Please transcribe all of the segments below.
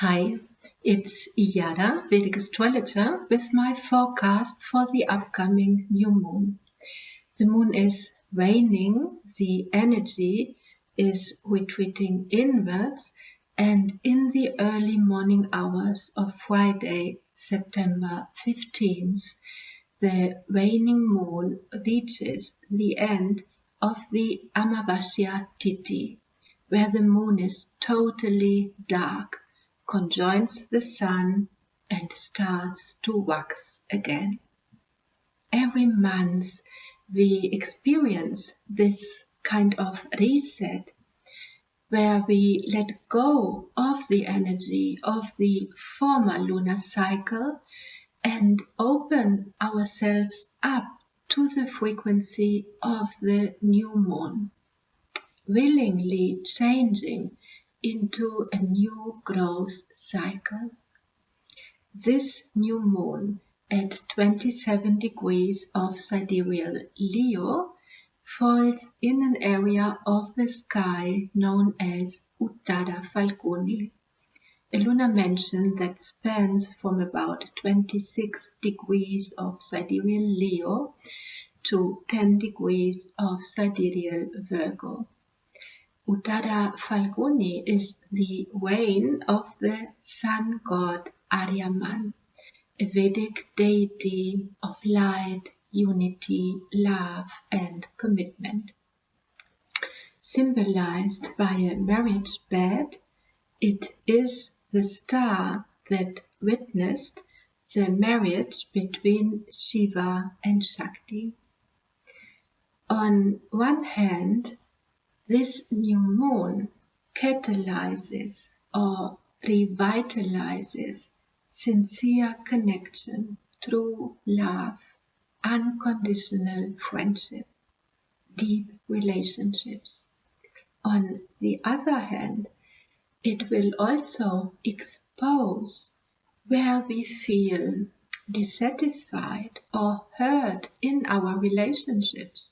Hi, it's Iyara, Vedic astrologer, with my forecast for the upcoming new moon. The moon is waning, the energy is retreating inwards, and in the early morning hours of Friday, September 15th, the waning moon reaches the end of the Amavasya Tithi, where the moon is totally dark, conjoins the sun, and starts to wax again. Every month we experience this kind of reset where we let go of the energy of the former lunar cycle and open ourselves up to the frequency of the new moon, willingly changing into a new growth cycle. This new moon at 27 degrees of sidereal Leo falls in an area of the sky known as Uttara Phalguni, a lunar mansion that spans from about 26 degrees of sidereal Leo to 10 degrees of sidereal Virgo. Uttara Phalguni is the reign of the sun god Aryaman, a Vedic deity of light, unity, love, and commitment. Symbolized by a marriage bed, it is the star that witnessed the marriage between Shiva and Shakti. On one hand, this new moon catalyzes or revitalizes sincere connection, true love, unconditional friendship, deep relationships. On the other hand, it will also expose where we feel dissatisfied or hurt in our relationships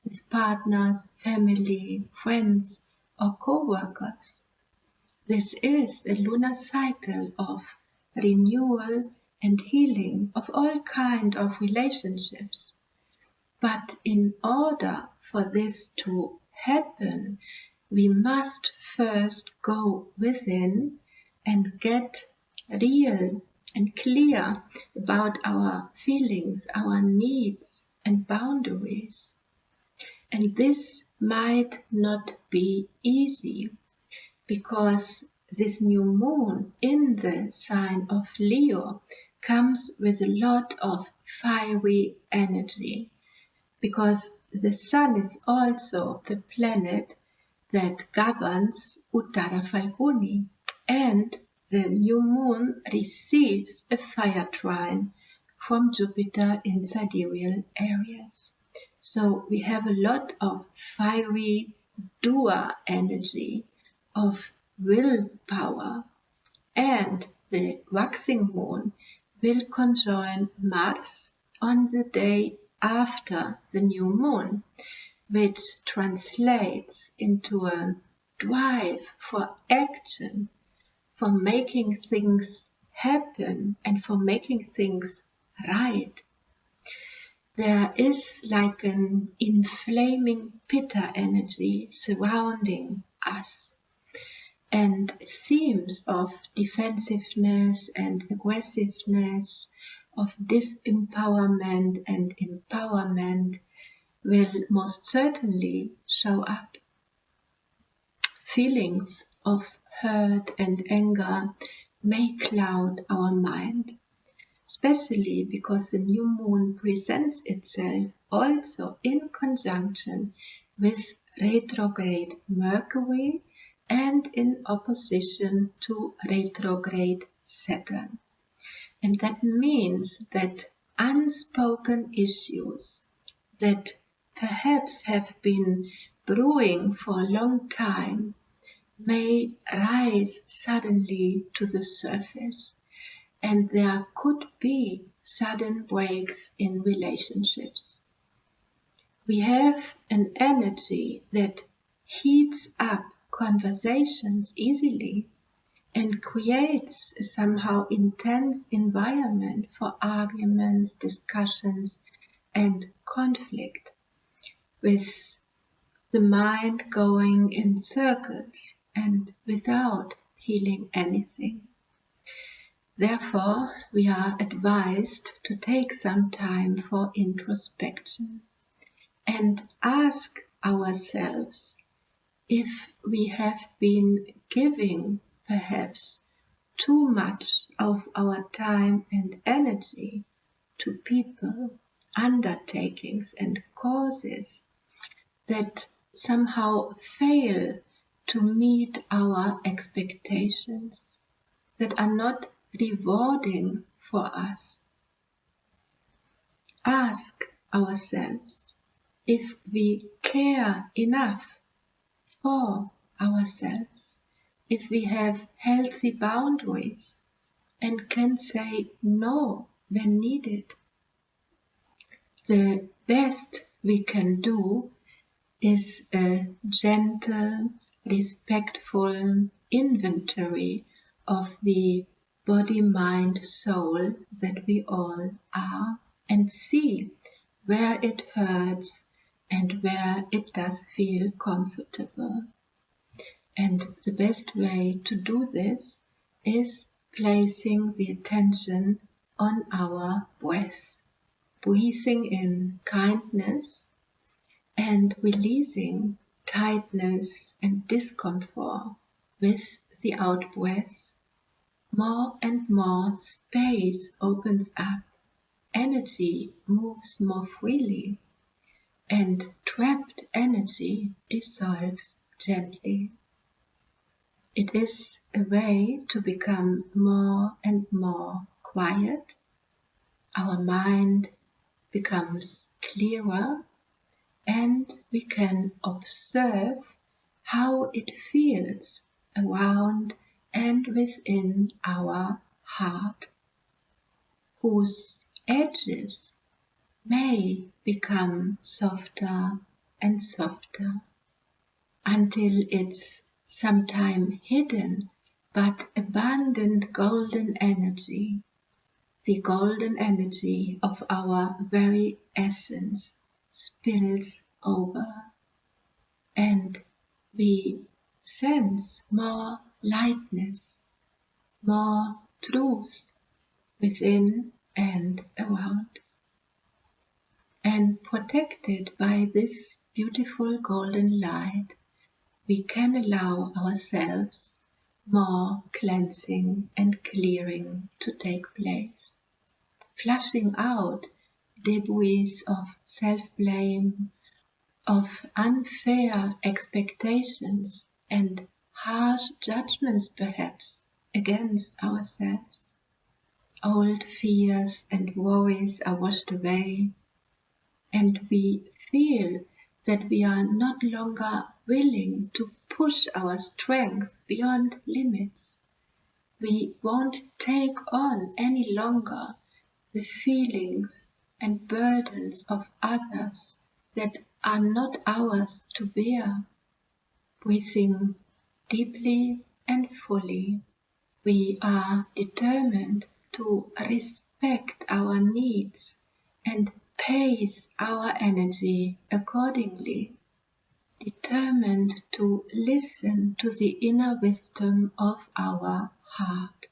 with partners, family, friends, or co-workers. This is a lunar cycle of renewal and healing of all kinds of relationships. But in order for this to happen, we must first go within and get real and clear about our feelings, our needs and boundaries. And this might not be easy because this new moon in the sign of Leo comes with a lot of fiery energy, because the sun is also the planet that governs Uttara Phalguni, and the new moon receives a fire trine from Jupiter in sidereal Aries. So we have a lot of fiery doer energy, of willpower, and the waxing moon will conjoin Mars on the day after the new moon, which translates into a drive for action, for making things happen and for making things right. There is like an inflaming Pitta energy surrounding us, and themes of defensiveness and aggressiveness, of disempowerment and empowerment will most certainly show up. Feelings of hurt and anger may cloud our mind, especially because the new moon presents itself also in conjunction with retrograde Mercury and in opposition to retrograde Saturn. And that means that unspoken issues that perhaps have been brewing for a long time may rise suddenly to the surface, and there could be sudden breaks in relationships. We have an energy that heats up conversations easily and creates a somehow intense environment for arguments, discussions, and conflict, with the mind going in circles and without healing anything. Therefore, we are advised to take some time for introspection and ask ourselves if we have been giving perhaps too much of our time and energy to people, undertakings and causes that somehow fail to meet our expectations, that are not rewarding for us. Ask ourselves if we care enough for ourselves, if we have healthy boundaries and can say no when needed. The best we can do is a gentle, respectful inventory of the body, mind, soul that we all are, and see where it hurts and where it does feel comfortable. And the best way to do this is placing the attention on our breath, breathing in kindness and releasing tightness and discomfort with the out-breath. More and more space opens up, energy moves more freely, and trapped energy dissolves gently. It is a way to become more and more quiet. Our mind becomes clearer, and we can observe how it feels around and within our heart, whose edges may become softer and softer until it's sometime hidden but abundant golden energy, the golden energy of our very essence, spills over, and we sense more lightness, more truth within and around. And protected by this beautiful golden light, we can allow ourselves more cleansing and clearing to take place, flushing out debris of self-blame, of unfair expectations and harsh judgments perhaps against ourselves. Old fears and worries are washed away, and we feel that we are not longer willing to push our strength beyond limits. We won't take on any longer the feelings and burdens of others that are not ours to bear. Breathing deeply and fully, we are determined to respect our needs and pace our energy accordingly, determined to listen to the inner wisdom of our heart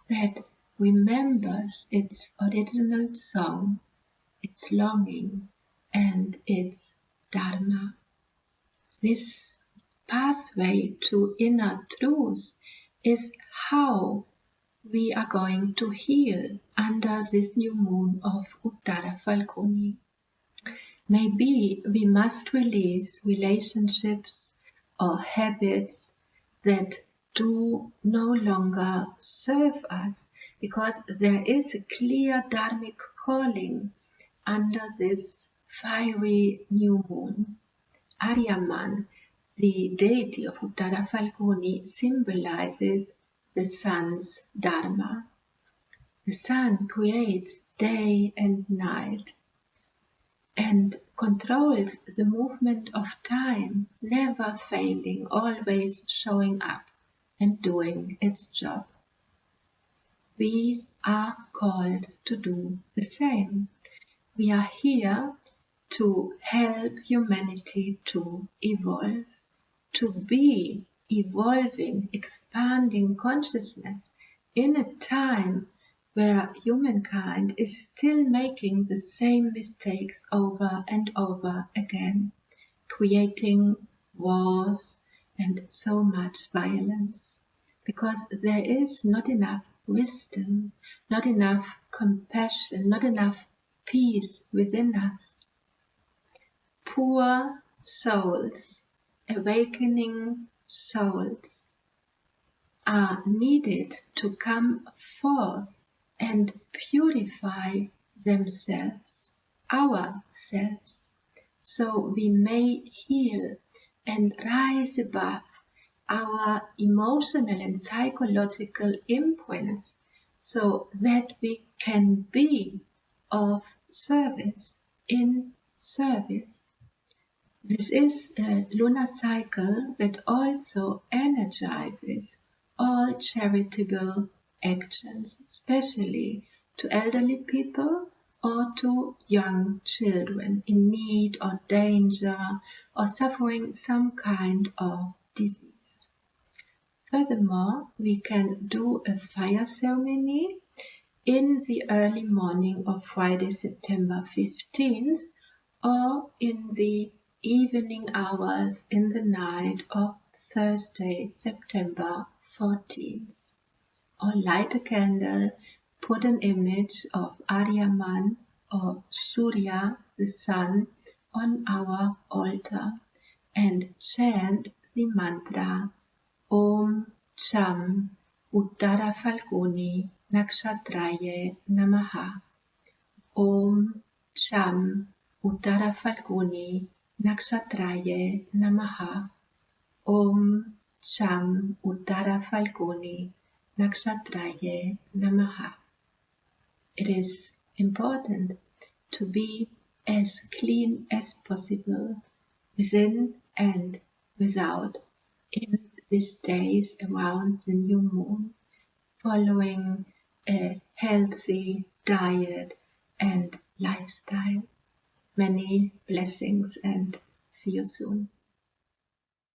that remembers its original song, its longing, and its dharma. This pathway to inner truth is how we are going to heal under this new moon of Uttara Phalguni. Maybe we must release relationships or habits that do no longer serve us, because there is a clear dharmic calling under this fiery new moon. Aryaman, the deity of Uttara Phalguni, symbolizes the sun's dharma. The sun creates day and night and controls the movement of time, never failing, always showing up and doing its job. We are called to do the same. We are here to help humanity to evolve, to be evolving, expanding consciousness in a time where humankind is still making the same mistakes over and over again, creating wars and so much violence, because there is not enough wisdom, not enough compassion, not enough peace within us. Poor souls, awakening souls, are needed to come forth and purify themselves, ourselves, so we may heal and rise above our emotional and psychological imprints, so that we can be of service, in service. This is a lunar cycle that also energizes all charitable actions, especially to elderly people or to young children in need or danger or suffering some kind of disease. Furthermore, we can do a fire ceremony in the early morning of Friday, September 15th, or in the evening hours in the night of Thursday, September 14th. Or light a candle, put an image of Aryaman or Surya, the sun, on our altar and chant the mantra Om Cham Uttara Phalguni Nakshatraye Namaha. Om Cham Uttara Phalguni Nakshatraye Namaha. Om Cham Uttara Phalguni Nakshatraye Namaha. It is important to be as clean as possible within and without in these days around the new moon, following a healthy diet and lifestyle. Many blessings and see you soon.